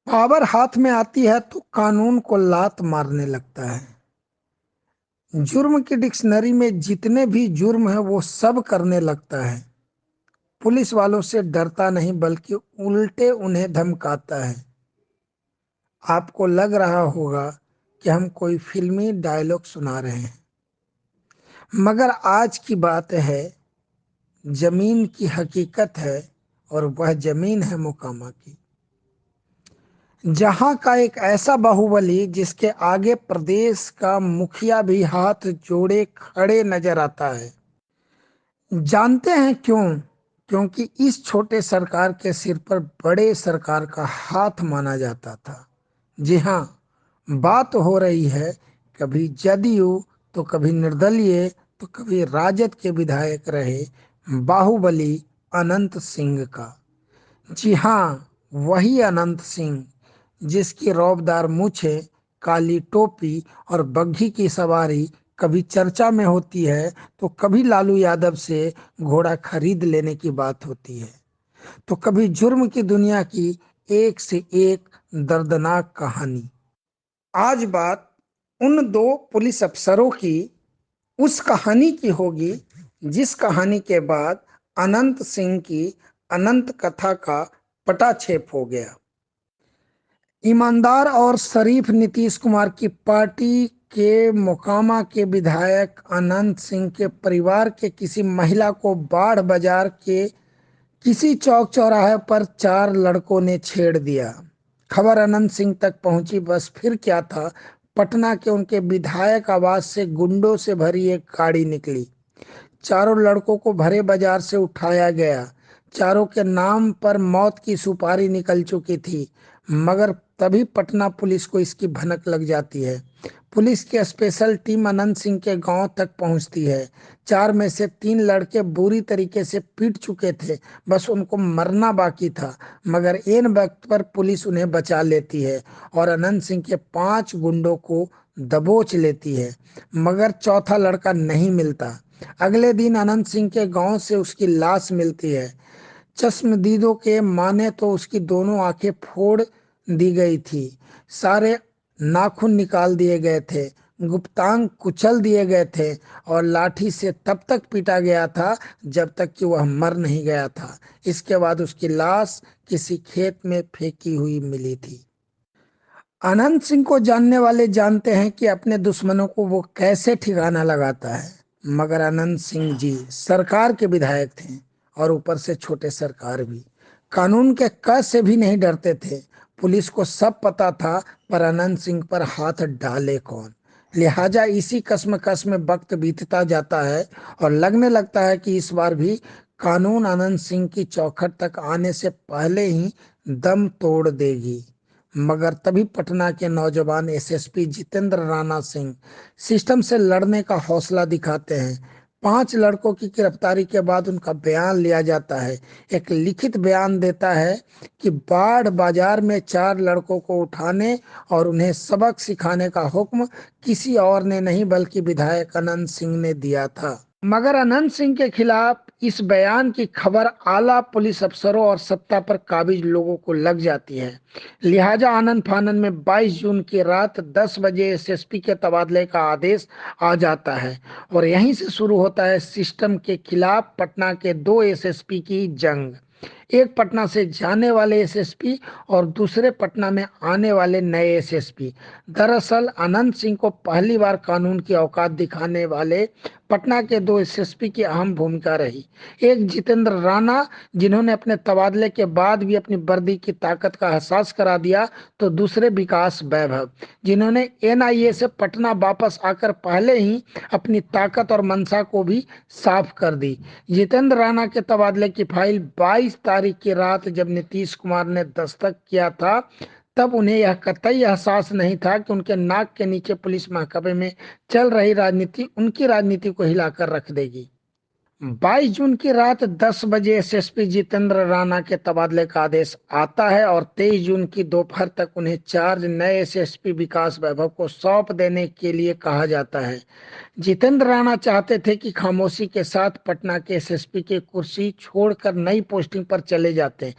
Power हाथ में आती है तो कानून को लात मारने लगता है। जुर्म की डिक्शनरी में जितने भी जुर्म है वो सब करने लगता है। पुलिस वालों से डरता नहीं बल्कि उल्टे उन्हें धमकाता है। आपको लग रहा होगा कि हम कोई फिल्मी डायलॉग सुना रहे हैं, मगर आज की बात है, जमीन की हकीकत है, और वह जमीन है मोकामा की। जहां का एक ऐसा बाहुबली जिसके आगे प्रदेश का मुखिया भी हाथ जोड़े खड़े नजर आता है। जानते हैं क्यों? क्योंकि इस छोटे सरकार के सिर पर बड़े सरकार का हाथ माना जाता था। जी हाँ, बात हो रही है कभी जदयू तो कभी निर्दलीय तो कभी राजद के विधायक रहे बाहुबली अनंत सिंह का। जी हाँ, वही अनंत सिंह जिसकी रौबदार मूछें, काली टोपी और बग्घी की सवारी कभी चर्चा में होती है तो कभी लालू यादव से घोड़ा खरीद लेने की बात होती है, तो कभी जुर्म की दुनिया की एक से एक दर्दनाक कहानी। आज बात उन दो पुलिस अफसरों की उस कहानी की होगी जिस कहानी के बाद अनंत सिंह की अनंत कथा का पटाक्षेप हो गया। ईमानदार और शरीफ नीतीश कुमार की पार्टी के मोकामा के विधायक अनंत सिंह के परिवार के किसी महिला को बाढ़ बाजार के किसी चौक चौराहे पर चार लड़कों ने छेड़ दिया। खबर अनंत सिंह तक पहुंची, बस फिर क्या था, पटना के उनके विधायक आवास से गुंडों से भरी एक गाड़ी निकली। चारों लड़कों को भरे बाजार से उठाया गया। चारों के नाम पर मौत की सुपारी निकल चुकी थी, मगर तभी पटना पुलिस को इसकी भनक लग जाती है। पुलिस की स्पेशल टीम अनंत सिंह के गांव तक पहुंचती है। चार में से तीन लड़के बुरी तरीके से पीट चुके थे, बस उनको मरना बाकी था, मगर इन वक्त पर पुलिस उन्हें बचा लेती है और अनंत सिंह के पांच गुंडों को दबोच लेती है, मगर चौथा लड़का नहीं मिलता। अगले दिन अनंत सिंह के गांव से उसकी लाश मिलती है। चश्मदीदों के माने तो उसकी दोनों आंखें फोड़ दी गई थी, सारे नाखून निकाल दिए गए थे, गुप्तांग कुचल दिए गए थे और लाठी से तब तक पीटा गया था जब तक कि वह मर नहीं गया था। इसके बाद उसकी लाश किसी खेत में फेंकी हुई मिली थी। अनंत सिंह को जानने वाले जानते हैं कि अपने दुश्मनों को वो कैसे ठिकाना लगाता है, मगर अनंत सिंह जी सरकार के विधायक थे और ऊपर से छोटे सरकार भी। कानून के क से भी नहीं डरते थे। पुलिस को सब पता था, पर अनंत सिंह पर हाथ डाले कौन। लिहाजा इसी कश्मकश में वक्त बीतता जाता है और लगने लगता है कि इस बार भी कानून अनंत सिंह की चौखट तक आने से पहले ही दम तोड़ देगी। मगर तभी पटना के नौजवान एसएसपी जितेंद्र राणा सिंह सिस्टम से लड़ने का हौसला दिखाते हैं। पांच लड़कों की गिरफ्तारी के बाद उनका बयान लिया जाता है। एक लिखित बयान देता है कि बाढ़ बाजार में चार लड़कों को उठाने और उन्हें सबक सिखाने का हुक्म किसी और ने नहीं बल्कि विधायक अनंत सिंह ने दिया था। मगर अनंत सिंह के खिलाफ इस बयान की खबर आला पुलिस अफसरों और सत्ता पर काबिज लोगों को लग जाती है। लिहाजा आनन फानन में 22 जून की रात 10 बजे एसएसपी के तबादले का आदेश आ जाता है और यहीं से शुरू होता है सिस्टम के खिलाफ पटना के दो एसएसपी की जंग। एक पटना से जाने वाले एसएसपी और दूसरे पटना में आने वाले नए एसएसपी। दरअसल अनंत सिंह को पहली बार कानून की औकात दिखाने वाले पटना के दो एसएसपी की अहम भूमिका रही। एक जितेंद्र राणा, जिन्होंने अपने तबादले के बाद भी अपनी वर्दी की ताकत का एहसास करा दिया, तो दूसरे विकास वैभव, जिन्होंने एनआईए से पटना वापस आकर पहले ही अपनी ताकत और मंशा को भी साफ कर दी। जितेंद्र राणा के तबादले की फाइल 22 तारीख की रात जब नीतीश कुमार ने दस्तक किया था, तब उन्हें यह कतई एहसास नहीं था कि उनके नाक के नीचे पुलिस महकमे में चल रही राजनीति उनकी राजनीति को हिलाकर रख देगी। 22 जून की रात 10 बजे एसएसपी जितेंद्र राणा के तबादले का आदेश आता है और 23 जून की दोपहर तक उन्हें चार्ज नए एसएसपी विकास वैभव को सौंप देने के लिए कहा जाता है। जितेंद्र राणा चाहते थे कि खामोशी के साथ पटना के एसएसपी की कुर्सी छोड़कर नई पोस्टिंग पर चले जाते,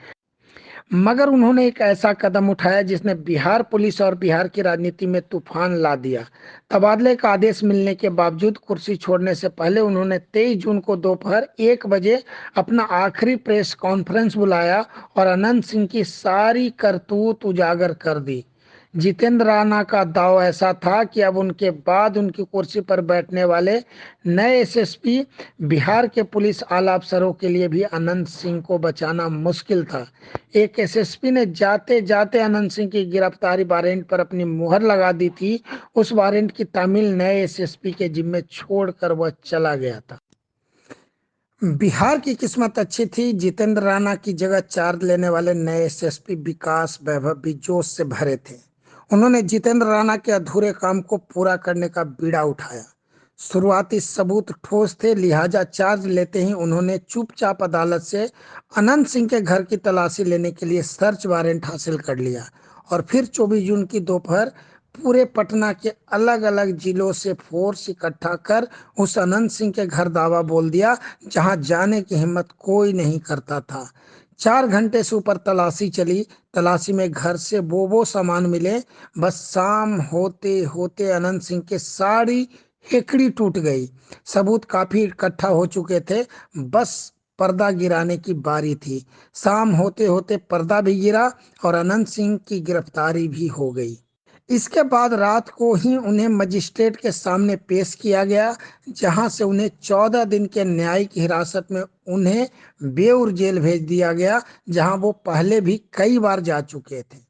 मगर उन्होंने एक ऐसा कदम उठाया जिसने बिहार पुलिस और बिहार की राजनीति में तूफान ला दिया। तबादले का आदेश मिलने के बावजूद कुर्सी छोड़ने से पहले उन्होंने 23 जून को दोपहर 1 बजे अपना आखिरी प्रेस कॉन्फ्रेंस बुलाया और अनंत सिंह की सारी करतूत उजागर कर दी। जितेंद्र राणा का दाव ऐसा था कि अब उनके बाद उनकी कुर्सी पर बैठने वाले नए एसएसपी बिहार के पुलिस आला अफसरों के लिए भी अनंत सिंह को बचाना मुश्किल था। एक एसएसपी ने जाते जाते अनंत सिंह की गिरफ्तारी वारंट पर अपनी मुहर लगा दी थी। उस वारंट की तामील नए एसएसपी के जिम्मे छोड़कर वह चला गया था। बिहार की किस्मत अच्छी थी। जितेंद्र राणा की जगह चार्ज लेने वाले नए एसएसपी विकास वैभव भी जोश से भरे थे। उन्होंने जितेंद्र राणा के अधूरे काम को पूरा करने का बीड़ा उठाया। शुरुआती सबूत ठोस थे, लिहाजा चार्ज लेते ही उन्होंने चुपचाप अदालत से अनंत सिंह के घर की तलाशी लेने के लिए सर्च वारंट हासिल कर लिया और फिर 24 जून की दोपहर पूरे पटना के अलग अलग जिलों से फोर्स इकट्ठा कर उस अनंत सिंह के घर दावा बोल दिया जहां जाने की हिम्मत कोई नहीं करता था। 4 घंटे से ऊपर तलाशी चली। तलाशी में घर से वो सामान मिले। बस शाम होते होते अनंत सिंह के सारी हेकड़ी टूट गई। सबूत काफी इकट्ठा हो चुके थे, बस पर्दा गिराने की बारी थी। शाम होते होते पर्दा भी गिरा और अनंत सिंह की गिरफ्तारी भी हो गई। इसके बाद रात को ही उन्हें मजिस्ट्रेट के सामने पेश किया गया, जहां से उन्हें 14 दिन के न्यायिक हिरासत में उन्हें बेऊर जेल भेज दिया गया, जहां वो पहले भी कई बार जा चुके थे।